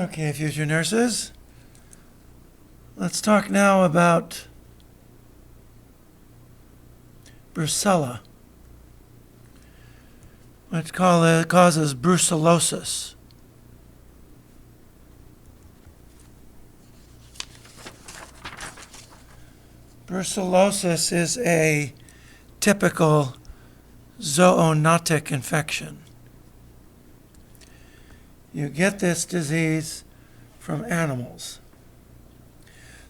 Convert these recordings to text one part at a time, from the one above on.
Okay, future nurses. Let's talk now about Brucella, which causes brucellosis. Brucellosis is a typical zoonotic infection. You get this disease from animals.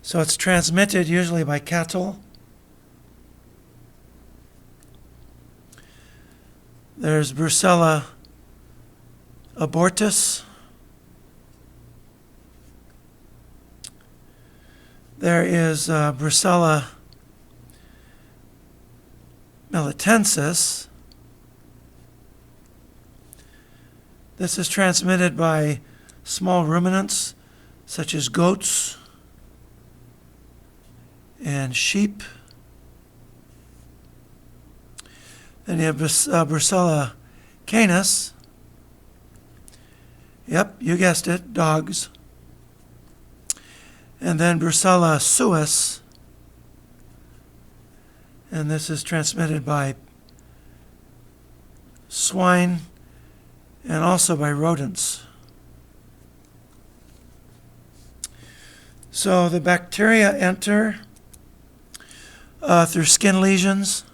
So it's transmitted usually by cattle. There's Brucella abortus. There is Brucella melitensis. This is transmitted by small ruminants such as goats and sheep. Then you have Brucella canis. Yep, you guessed it, dogs. And then Brucella suis. And this is transmitted by swine and also by rodents. So the bacteria enter through skin lesions.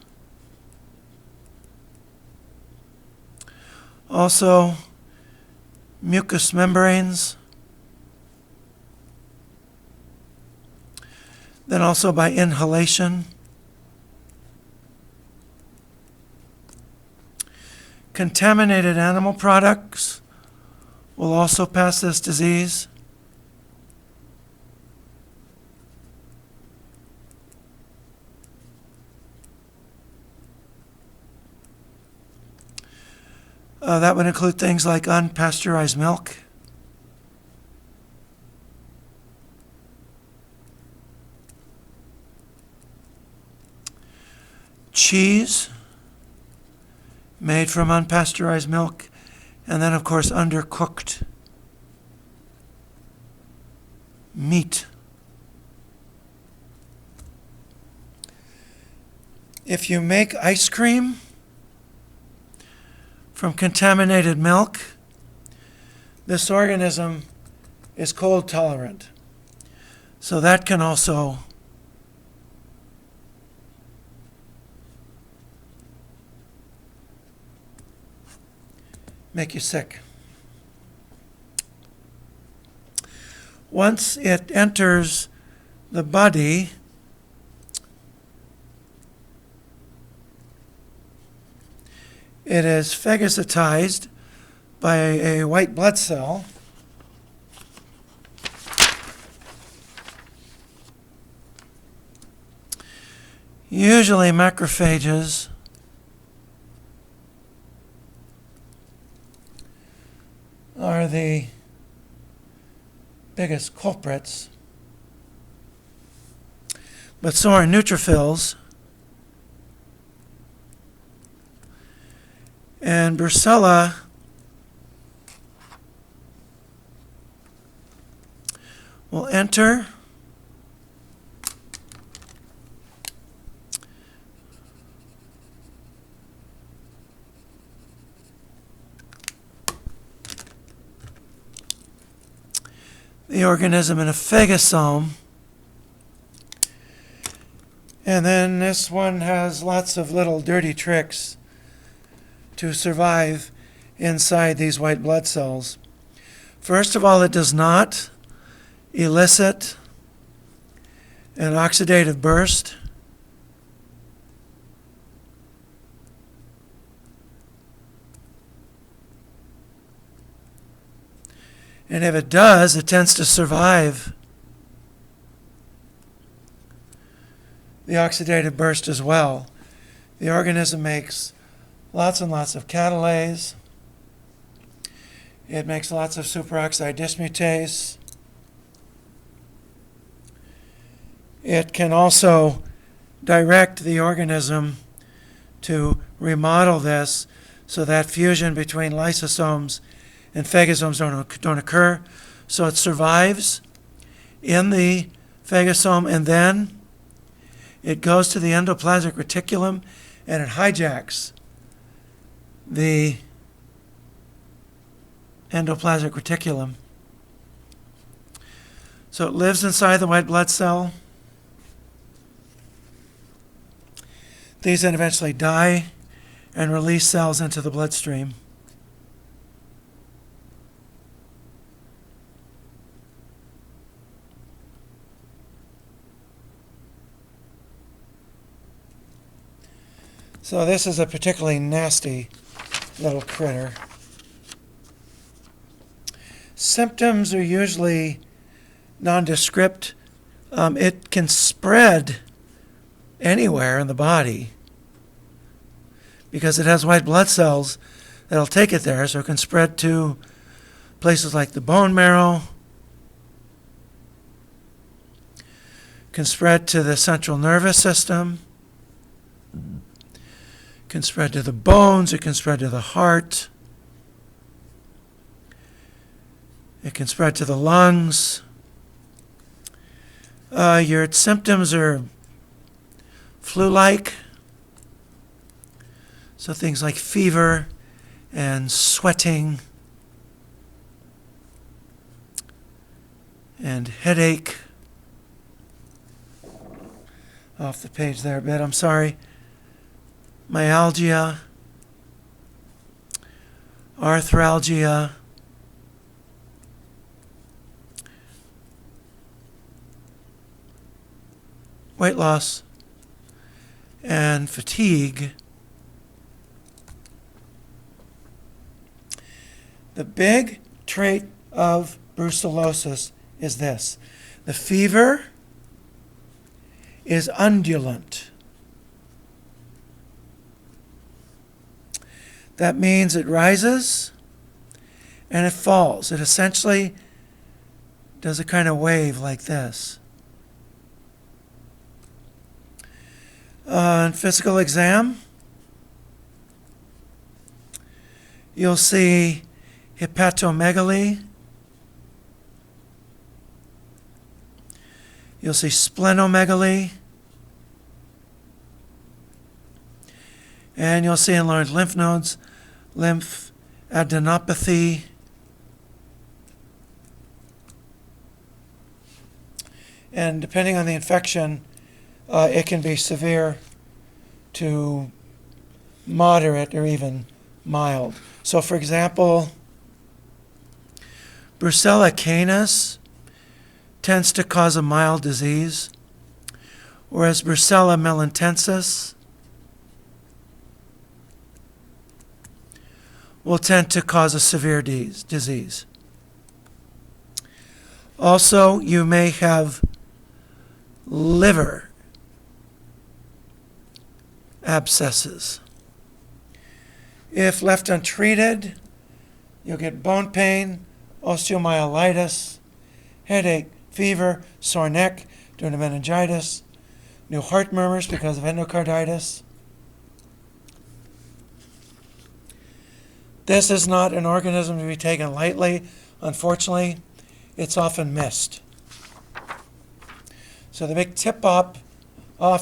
Also, mucous membranes. Then also by inhalation. Contaminated animal products will also pass this disease. That would include things like unpasteurized milk, cheese made from unpasteurized milk, and then, of course, undercooked meat. If you make ice cream from contaminated milk, this organism is cold tolerant. So that can also make you sick. Once it enters the body, it is phagocytized by a white blood cell. Usually macrophages. Are the biggest culprits, but so are neutrophils. And Brucella will enter the organism in a phagosome. And then this one has lots of little dirty tricks to survive inside these white blood cells. First of all, it does not elicit an oxidative burst. And if it does, it tends to survive the oxidative burst as well. The organism makes lots and lots of catalase. It makes lots of superoxide dismutase. It can also direct the organism to remodel this so that fusion between lysosomes and phagosomes don't occur. So it survives in the phagosome, and then it goes to the endoplasmic reticulum and it hijacks the endoplasmic reticulum. So it lives inside the white blood cell. These then eventually die and release cells into the bloodstream. So this is a particularly nasty little critter. Symptoms are usually nondescript. It can spread anywhere in the body because it has white blood cells that'll take it there, so it can spread to places like the bone marrow, can spread to the central nervous system, can spread to the bones, it can spread to the heart, it can spread to the lungs. Your symptoms are flu-like, so things like fever and sweating and headache. Off the page there a bit, I'm sorry. Myalgia, arthralgia, weight loss, and fatigue. The big trait of brucellosis is this: the fever is undulant. That means it rises and it falls. It essentially does a kind of wave like this. On physical exam, you'll see hepatomegaly. You'll see splenomegaly. And you'll see enlarged lymph nodes, lymphadenopathy. And depending on the infection, it can be severe to moderate or even mild. So for example, Brucella canis tends to cause a mild disease, whereas Brucella melitensis will tend to cause a severe disease. Also, you may have liver abscesses. If left untreated, you'll get bone pain, osteomyelitis, headache, fever, sore neck due to meningitis, new heart murmurs because of endocarditis. This is not an organism to be taken lightly. Unfortunately, it's often missed. So the big tip-off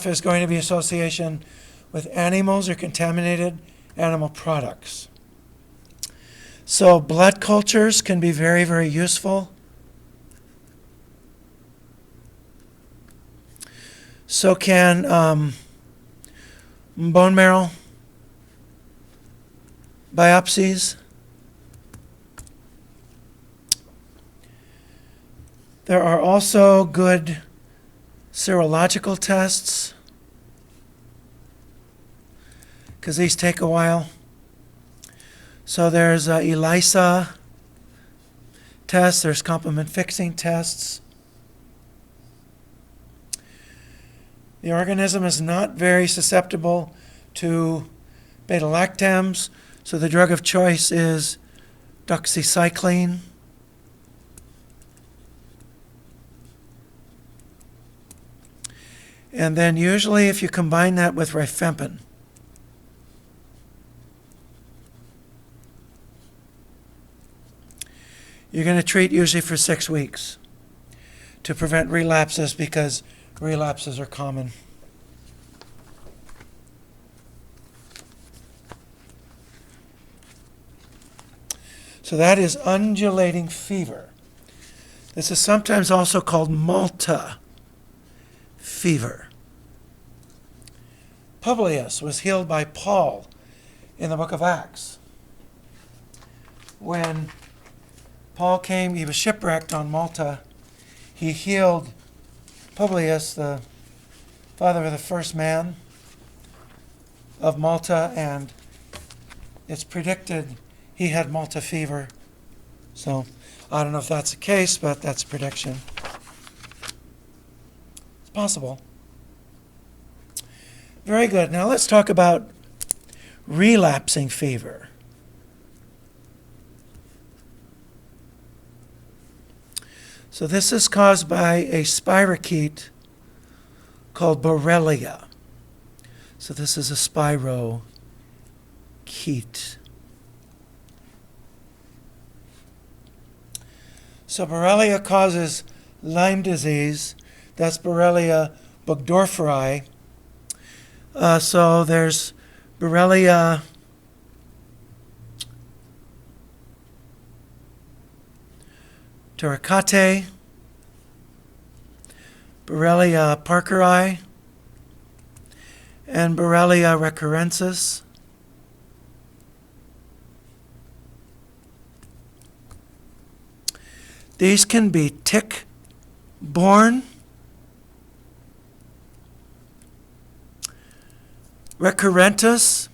is going to be association with animals or contaminated animal products. So blood cultures can be very, very useful. So can bone marrow biopsies. There are also good serological tests, because these take a while. So there's ELISA tests, there's complement fixing tests. The organism is not very susceptible to beta-lactams, so the drug of choice is doxycycline. And then usually if you combine that with rifampin, you're going to treat usually for 6 weeks to prevent relapses, because relapses are common. So that is undulating fever. This is sometimes also called Malta fever. Publius was healed by Paul in the book of Acts. When Paul came, he was shipwrecked on Malta. He healed Publius, the father of the first man of Malta, and it's predicted he had Malta fever. So I don't know if that's the case, but that's a prediction. It's possible. Very good. Now let's talk about relapsing fever. So this is caused by a spirochete called Borrelia. So this is a spirochete. So Borrelia causes Lyme disease. That's Borrelia burgdorferi. So there's Borrelia turcati, Borrelia parkeri, and Borrelia recurrensis. These can be tick-borne, recurrentis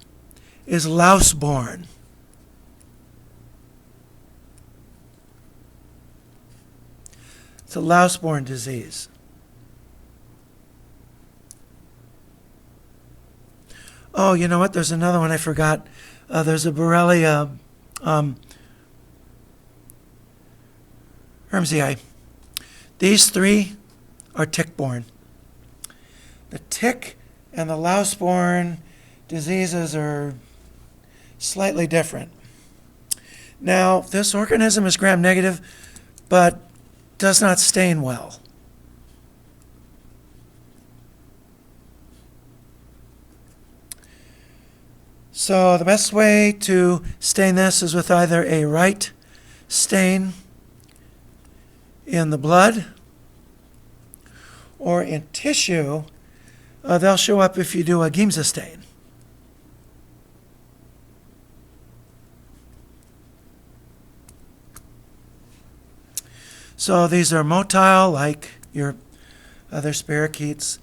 is louse-borne. It's a louse-borne disease. Oh, you know what? There's another one I forgot. There's a Borrelia Rickettsia. These three are tick-borne. The tick and the louse-borne diseases are slightly different. Now, this organism is gram-negative, but does not stain well. So the best way to stain this is with either a right stain in the blood or in tissue. They'll show up if you do a Giemsa stain. So these are motile, like your other spirochetes.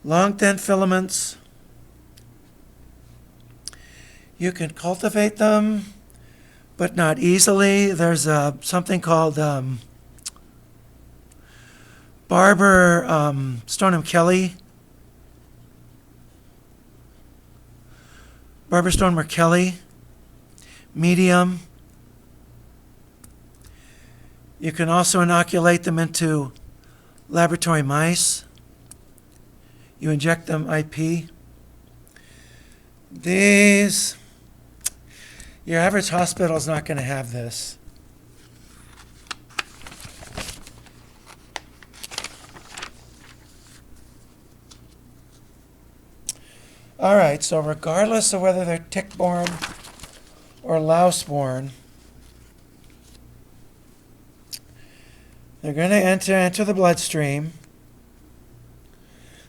Long, thin filaments. You can cultivate them, but not easily. There's something called Barber Stoneham Kelly. Barber Stoneham Kelly medium. You can also inoculate them into laboratory mice. You inject them IP. These, your average hospital is not going to have this. All right, so regardless of whether they're tick-borne or louse-borne, they're going to enter the bloodstream.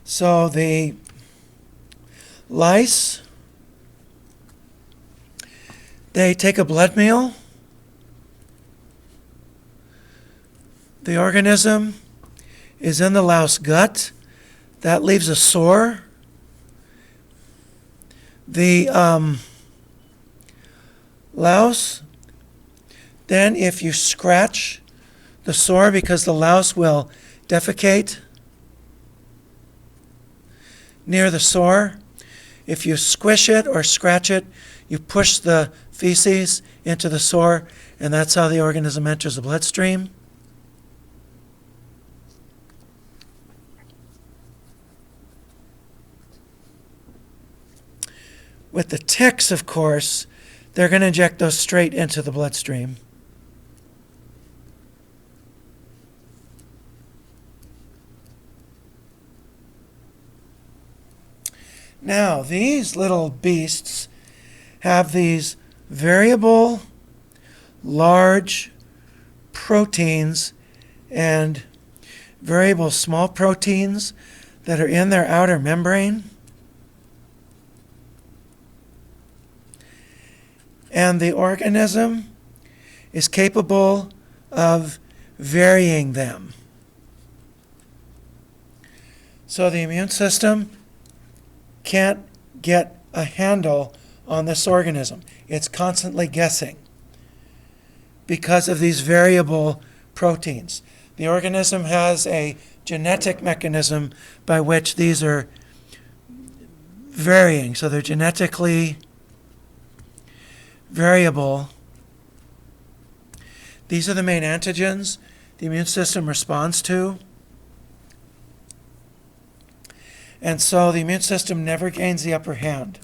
So the lice, they take a blood meal. The organism is in the louse gut. That leaves a sore. The louse, then if you scratch the sore, because the louse will defecate near the sore, if you squish it or scratch it, you push the feces into the sore, and that's how the organism enters the bloodstream. With the ticks, of course, they're going to inject those straight into the bloodstream. Now, these little beasts have these variable large proteins and variable small proteins that are in their outer membrane. And the organism is capable of varying them. So the immune system can't get a handle on this organism. It's constantly guessing because of these variable proteins. The organism has a genetic mechanism by which these are varying. So they're genetically variable. These are the main antigens the immune system responds to. And so the immune system never gains the upper hand.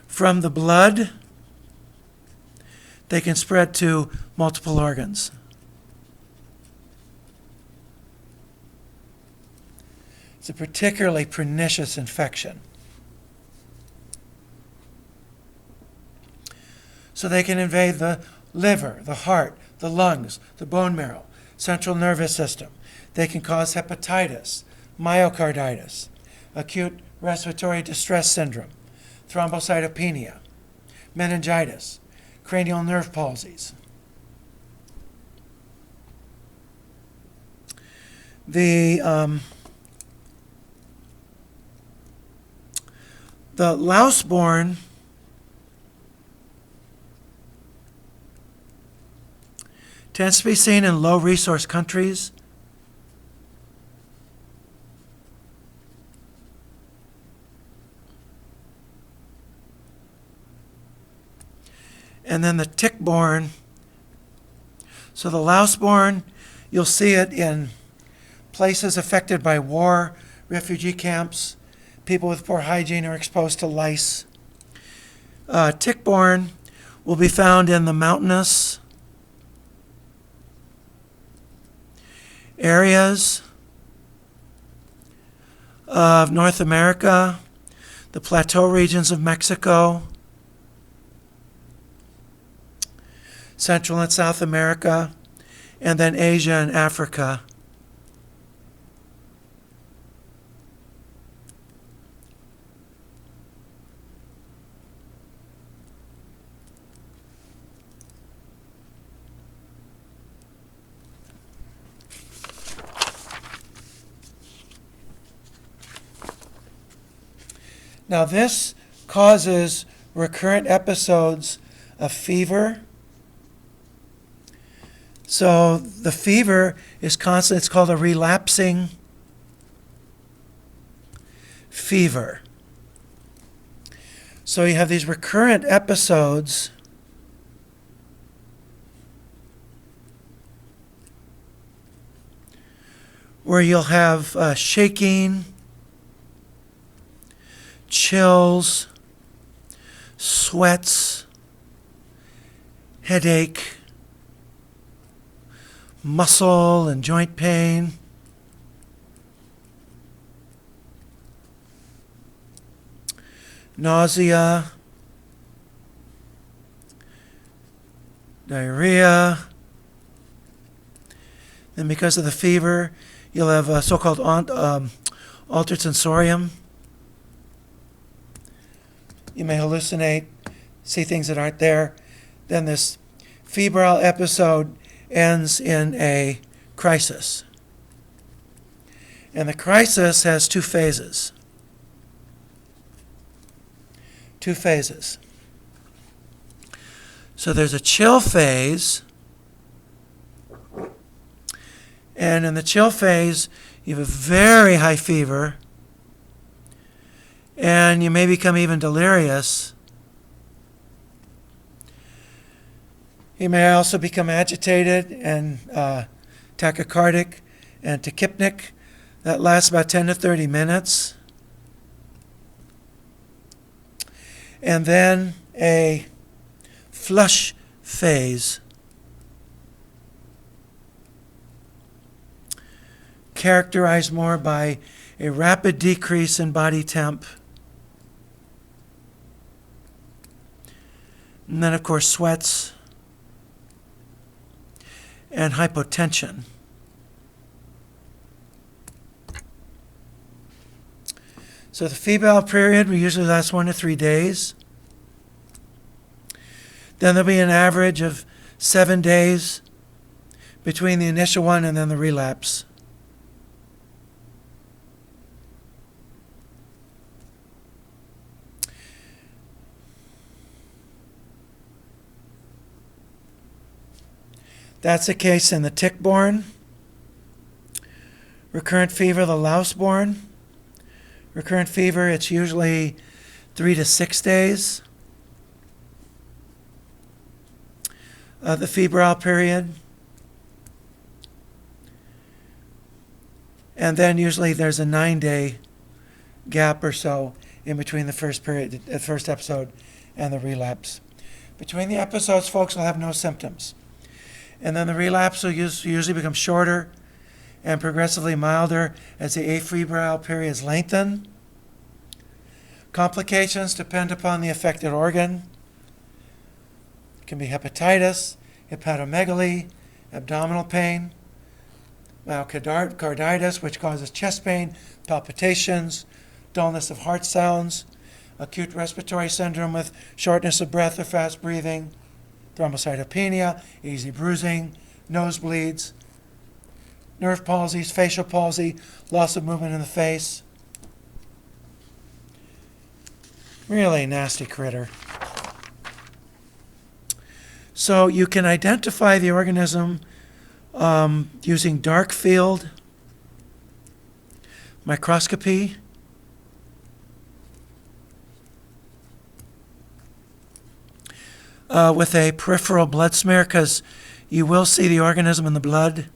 From the blood, they can spread to multiple organs. It's a particularly pernicious infection. So they can invade the liver, the heart, the lungs, the bone marrow, central nervous system. They can cause hepatitis, myocarditis, acute respiratory distress syndrome, thrombocytopenia, meningitis, cranial nerve palsies. The louse-borne tends to be seen in low-resource countries. And then the tick-borne. So the louse-borne, you'll see it in places affected by war, refugee camps. People with poor hygiene are exposed to lice. Tick-borne will be found in the mountainous areas of North America, the plateau regions of Mexico, Central and South America, and then Asia and Africa. Now this causes recurrent episodes of fever. So the fever is constant. It's called a relapsing fever. So you have these recurrent episodes where you'll have shaking, chills, sweats, headache, muscle and joint pain, nausea, diarrhea. Then because of the fever, you'll have a so-called altered sensorium. You may hallucinate, see things that aren't there. Then this febrile episode ends in a crisis. And the crisis has two phases. Two phases. So there's a chill phase. And in the chill phase, you have a very high fever. And you may become even delirious. You may also become agitated and tachycardic and tachypnic. That lasts about 10 to 30 minutes. And then a flush phase, characterized more by a rapid decrease in body temp, and then, of course, sweats and hypotension. So the febrile period will usually last 1 to 3 days. Then there'll be an average of 7 days between the initial one and then the relapse. That's the case in the tick-borne. Recurrent fever, the louse-borne. Recurrent fever, it's usually 3 to 6 days. The febrile period. And then usually there's a 9-day gap or so in between the first episode and the relapse. Between the episodes, folks will have no symptoms. And then the relapse will usually become shorter and progressively milder as the afebrile periods lengthen. Complications depend upon the affected organ. It can be hepatitis, hepatomegaly, abdominal pain, myocarditis, which causes chest pain, palpitations, dullness of heart sounds, acute respiratory syndrome with shortness of breath or fast breathing, thrombocytopenia, easy bruising, nosebleeds, nerve palsies, facial palsy, loss of movement in the face. Really nasty critter. So you can identify the organism using dark field microscopy. With a peripheral blood smear, because you will see the organism in the blood.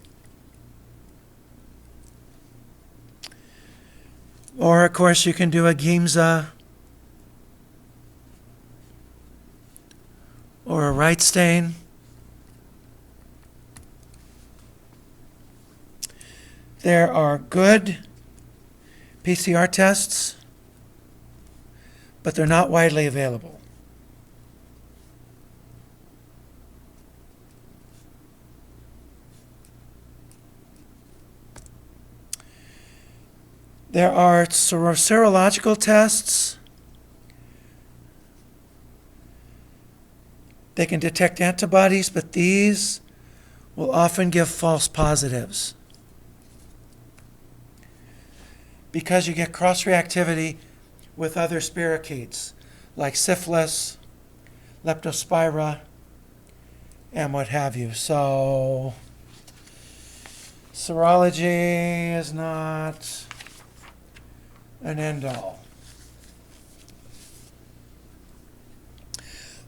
Or, of course, you can do a Giemsa or a Wright stain. There are good PCR tests, but they're not widely available. There are serological tests. They can detect antibodies, but these will often give false positives because you get cross-reactivity with other spirochetes like syphilis, leptospira, and what have you. So serology is not an end-all.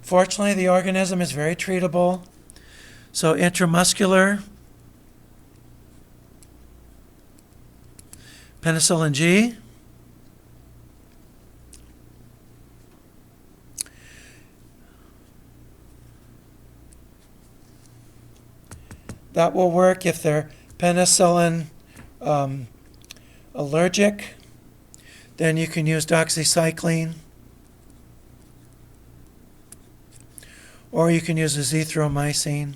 Fortunately, the organism is very treatable. So intramuscular, penicillin G, that will work if they're penicillin allergic. Then you can use doxycycline, or you can use azithromycin.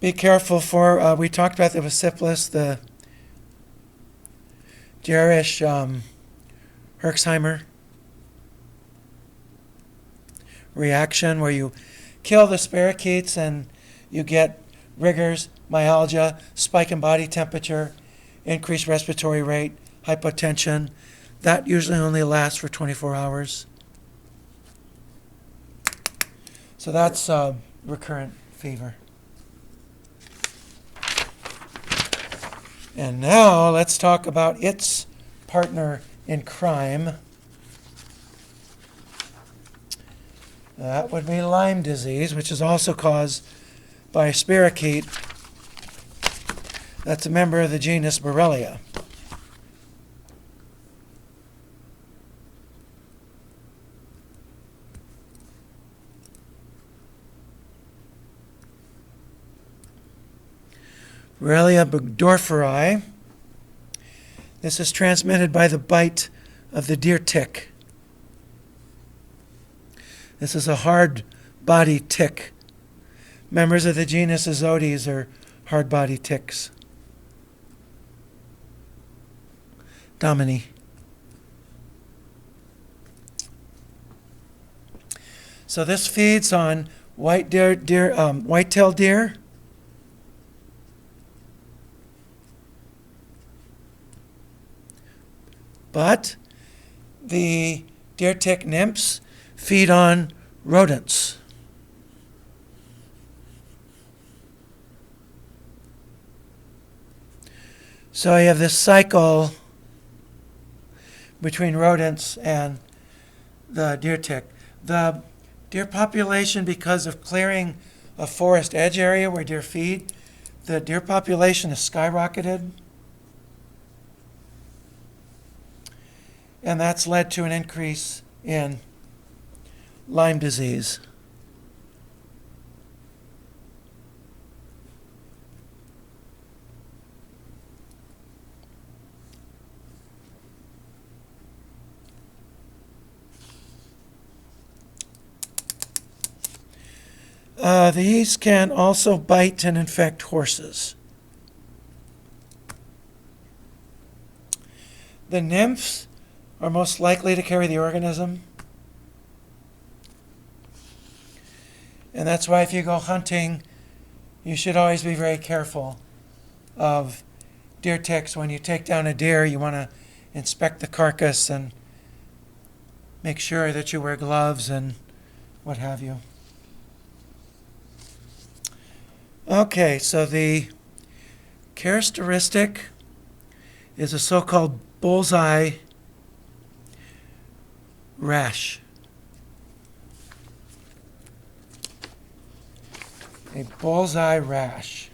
Be careful for, we talked about the syphilis, the Jerish Herxheimer reaction, where you kill the spirochetes and you get rigors, myalgia, spike in body temperature, increased respiratory rate, hypotension. That usually only lasts for 24 hours. So that's recurrent fever. And now let's talk about its partner in crime. That would be Lyme disease, which is also caused by a spirochete that's a member of the genus Borrelia. Borrelia burgdorferi. This is transmitted by the bite of the deer tick. This is a hard-bodied tick. Members of the genus Azotes are hard-bodied ticks. Domini. So this feeds on white-tailed deer, but the deer tick nymphs feed on rodents. So you have this cycle between rodents and the deer tick. The deer population, because of clearing a forest edge area where deer feed, the deer population has skyrocketed. And that's led to an increase in Lyme disease. These can also bite and infect horses. The nymphs are most likely to carry the organism. And that's why if you go hunting, you should always be very careful of deer ticks. When you take down a deer, you want to inspect the carcass and make sure that you wear gloves and what have you. Okay, so the characteristic is a so-called bullseye rash. A bullseye rash.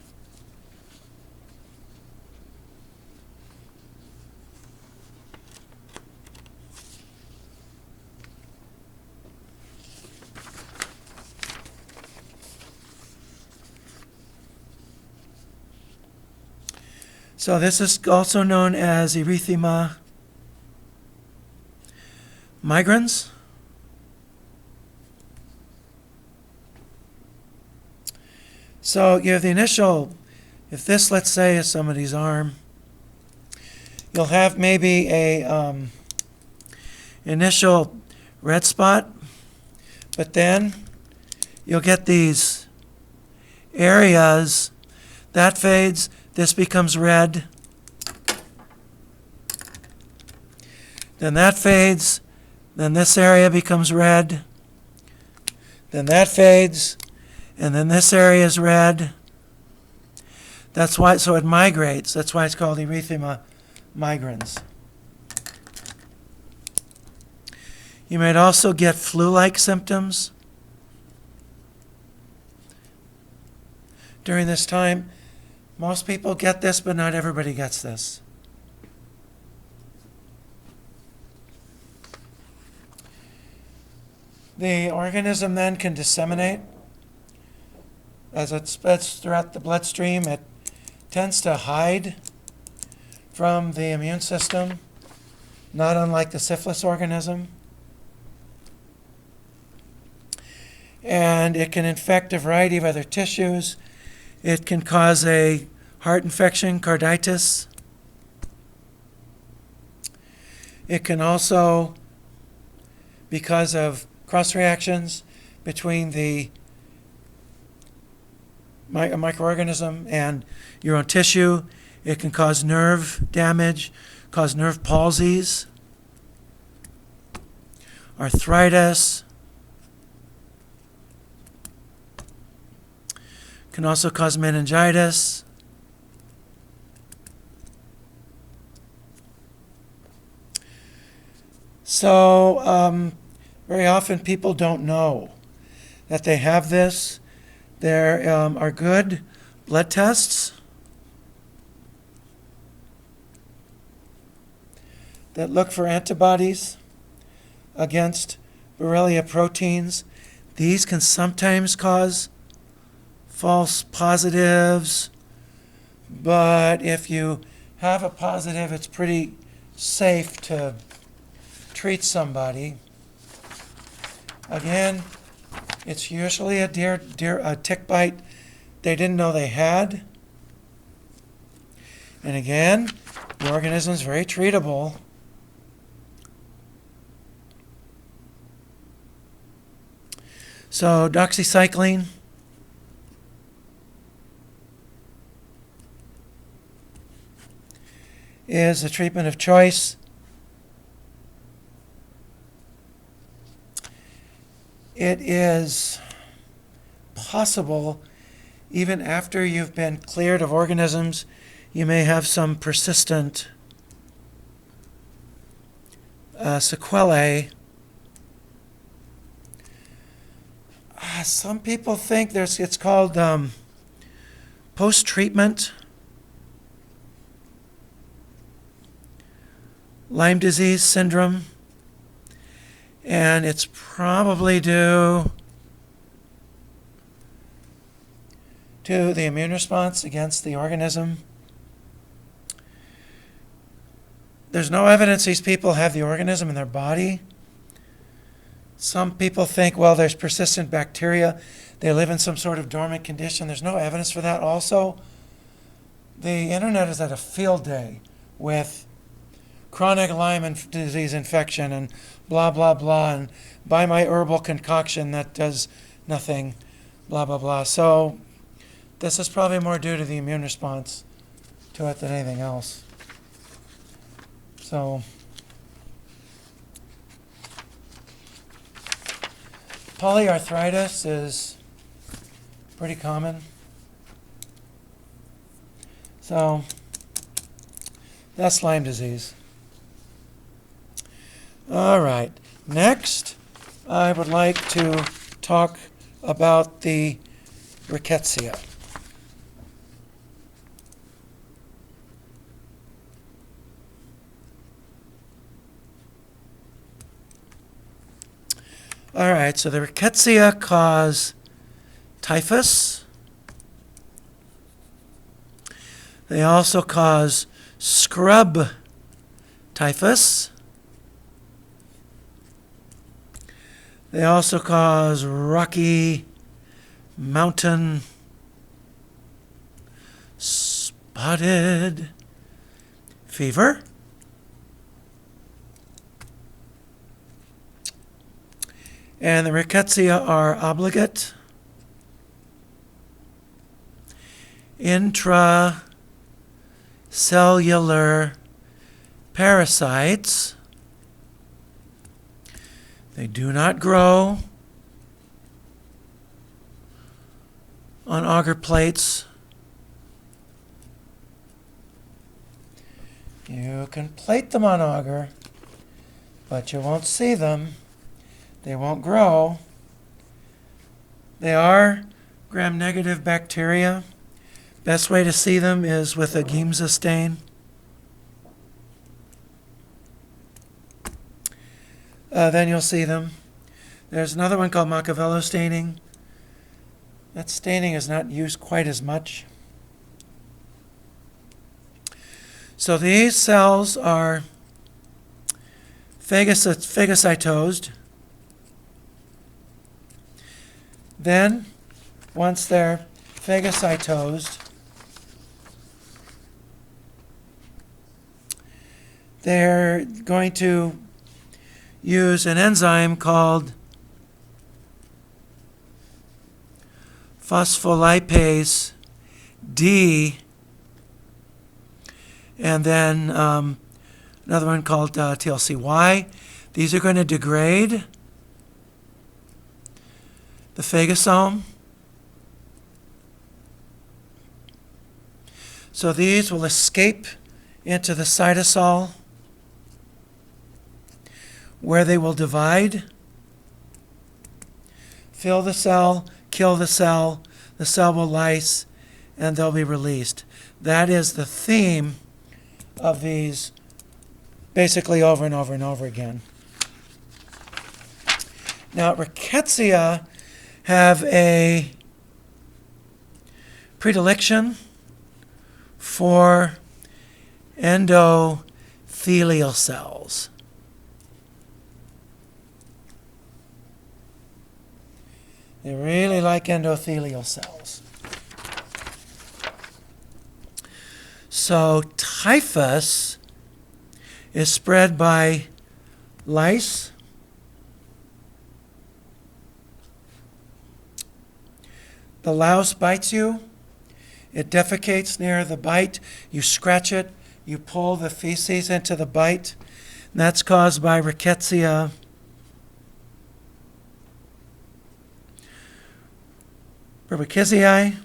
So this is also known as erythema migrans. So you have the initial, if this, let's say, is somebody's arm, you'll have maybe a initial red spot, but then you'll get these areas, that fades, this becomes red, then that fades, then this area becomes red, then that fades, and then this area is red. That's why, so it migrates. That's why it's called erythema migrans. You might also get flu-like symptoms during this time. Most people get this, but not everybody gets this. The organism then can disseminate. As it spreads throughout the bloodstream, it tends to hide from the immune system, not unlike the syphilis organism. And it can infect a variety of other tissues. It can cause a heart infection, carditis. It can also, because of cross reactions between the microorganism and your own tissue, it can cause nerve damage, cause nerve palsies, arthritis. Can also cause meningitis. So very often people don't know that they have this. There are good blood tests that look for antibodies against Borrelia proteins. These can sometimes cause false positives, But if you have a positive, it's pretty safe to treat somebody. Again, it's usually a tick bite they didn't know they had. And again, the organism is very treatable. So doxycycline is the treatment of choice. It is possible, even after you've been cleared of organisms, you may have some persistent sequelae. Some people think it's called post-treatment Lyme disease syndrome, and it's probably due to the immune response against the organism. There's no evidence these people have the organism in their body. Some people think, well, there's persistent bacteria. They live in some sort of dormant condition. There's no evidence for that. Also, the internet is at a field day with chronic Lyme disease infection and blah, blah, blah, and buy my herbal concoction that does nothing, blah, blah, blah. So this is probably more due to the immune response to it than anything else. So polyarthritis is pretty common. So that's Lyme disease. All right. Next, I would like to talk about the Rickettsia. All right, so the Rickettsia cause typhus. They also cause scrub typhus. They also cause Rocky Mountain spotted fever. And the Rickettsia are obligate, intracellular parasites. They do not grow on agar plates. You can plate them on agar, but you won't see them. They won't grow. They are gram-negative bacteria. Best way to see them is with a Giemsa stain. Then you'll see them. There's another one called Machiavello staining. That staining is not used quite as much. So these cells are phagocytosed. Then, once they're phagocytosed, they're going to use an enzyme called phospholipase D, and then another one called TLCY. These are going to degrade the phagosome. So these will escape into the cytosol, where they will divide, fill the cell, kill the cell will lyse, and they'll be released. That is the theme of these basically over and over and over again. Now, Rickettsia have a predilection for endothelial cells. They really like endothelial cells. So typhus is spread by lice, the louse bites you, it defecates near the bite, you scratch it, you pull the feces into the bite, and that's caused by Rickettsia. Brucella.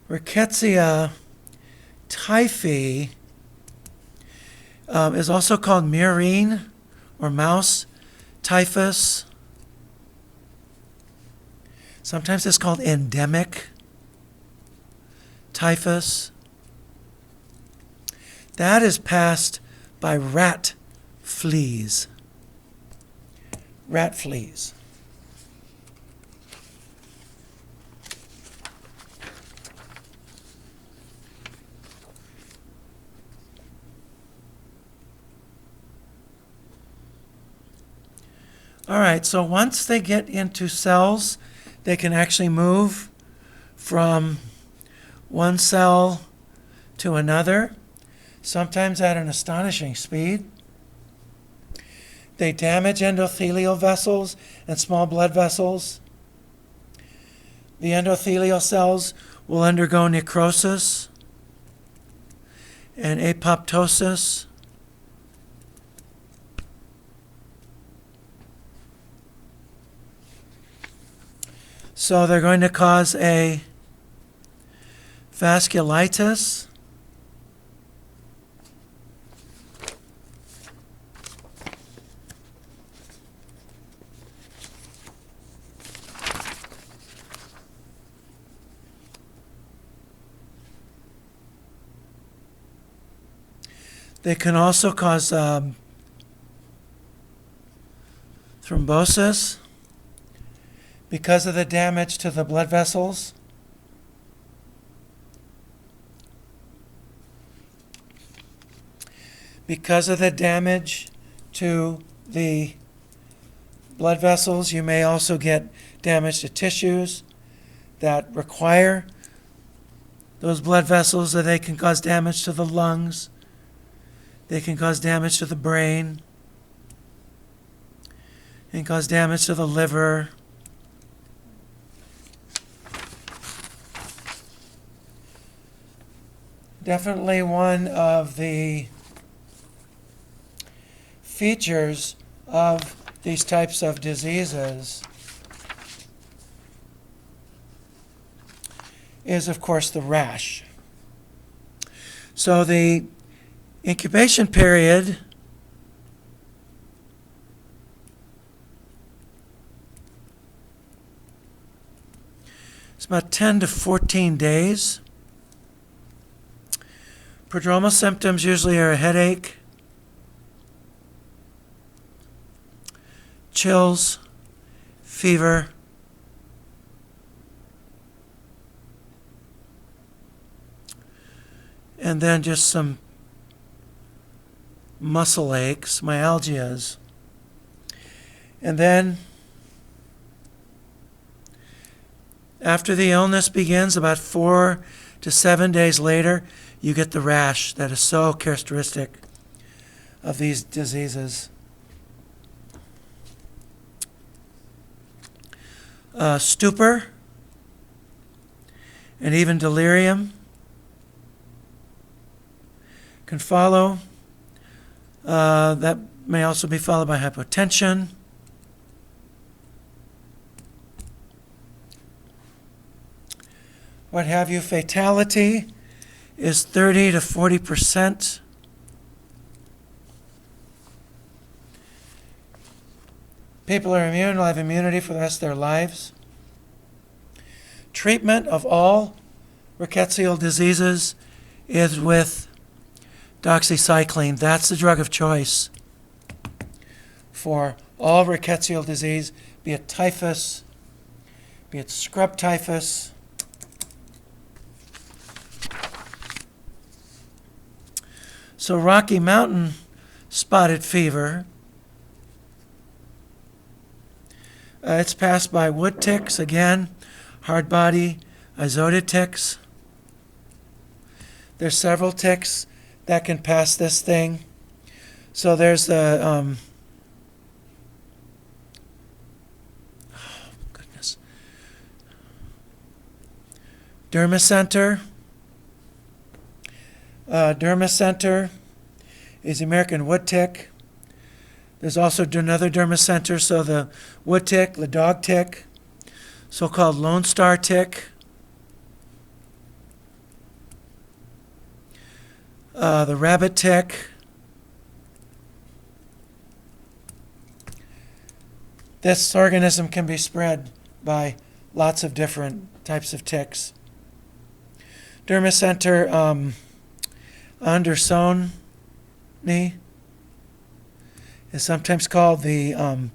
Rickettsia typhi is also called murine or mouse typhus. Sometimes it's called endemic typhus. That is passed by rat fleas. Rat fleas. All right, so once they get into cells, they can actually move from one cell to another, sometimes at an astonishing speed. They damage endothelial vessels and small blood vessels. The endothelial cells will undergo necrosis and apoptosis. So they're going to cause a vasculitis. They can also cause thrombosis because of the damage to the blood vessels. Because of the damage to the blood vessels, you may also get damage to tissues that require those blood vessels, that they can cause damage to the lungs. They can cause damage to the brain. And cause damage to the liver. Definitely one of the features of these types of diseases is, of course, the rash. So the incubation period is about 10 to 14 days. Prodromal symptoms usually are a headache, chills, fever, and then just some muscle aches, myalgias. And then after the illness begins, about 4 to 7 days later, you get the rash that is so characteristic of these diseases. Stupor and even delirium can follow. That may also be followed by hypotension. What have you, fatality is 30 to 40%. People are immune, will have immunity for the rest of their lives. Treatment of all rickettsial diseases is with doxycycline. That's the drug of choice for all rickettsial disease, be it typhus, be it scrub typhus, so Rocky Mountain spotted fever, it's passed by wood ticks, again, hard body, ixoid ticks. There's several ticks that can pass this thing. So there's the, Dermacenter. Dermacenter is the American wood tick. There's also another dermacenter, so the wood tick, the dog tick, so-called Lone Star tick, the rabbit tick, this organism can be spread by lots of different types of ticks. Dermacenter Andersoni is sometimes called the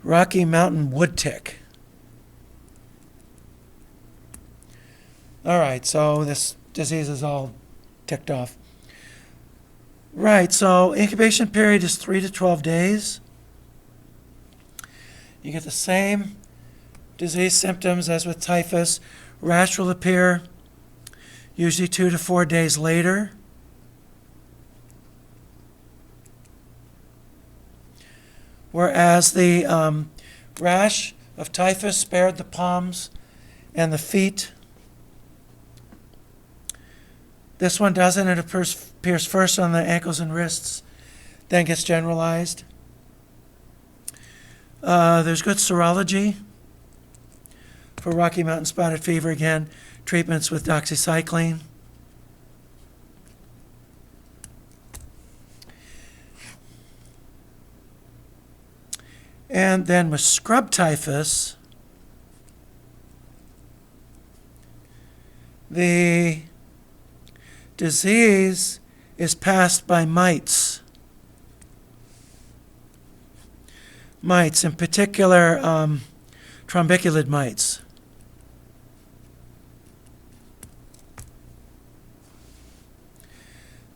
Rocky Mountain wood tick. All right, so this disease is all ticked off. Right, so incubation period is 3 to 12 days. You get the same disease symptoms as with typhus. Rash will appear usually 2 to 4 days later. Whereas the rash of typhus spared the palms and the feet. This one doesn't. It appears first on the ankles and wrists, then gets generalized. There's good serology for Rocky Mountain spotted fever. Again, treatments with doxycycline. And then with scrub typhus, the disease is passed by mites. Mites, in particular, trombiculid mites.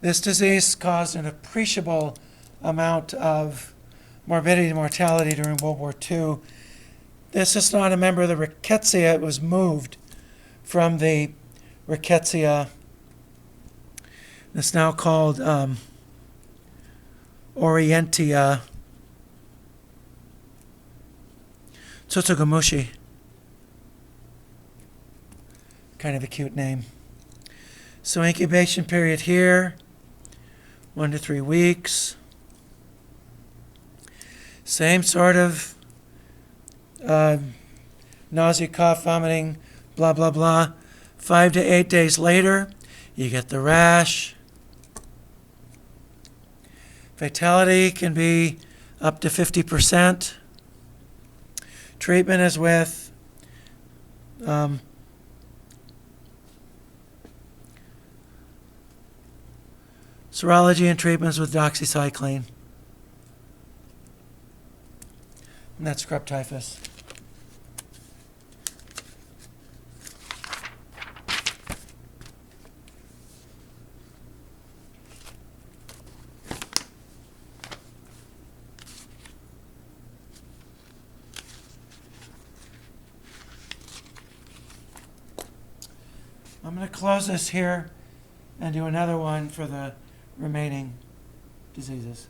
This disease caused an appreciable amount of morbidity and mortality during World War II. This is not a member of the Rickettsia. It was moved from the Rickettsia. It's now called Orientia Tsutsugamushi. Kind of a cute name. So incubation period here, 1 to 3 weeks. Same sort of nausea, cough, vomiting, blah, blah, blah. 5 to 8 days later, you get the rash. Fatality can be up to 50%. Treatment is with serology and treatments with doxycycline. And that's scrub typhus. I'm going to close this here and do another one for the remaining diseases.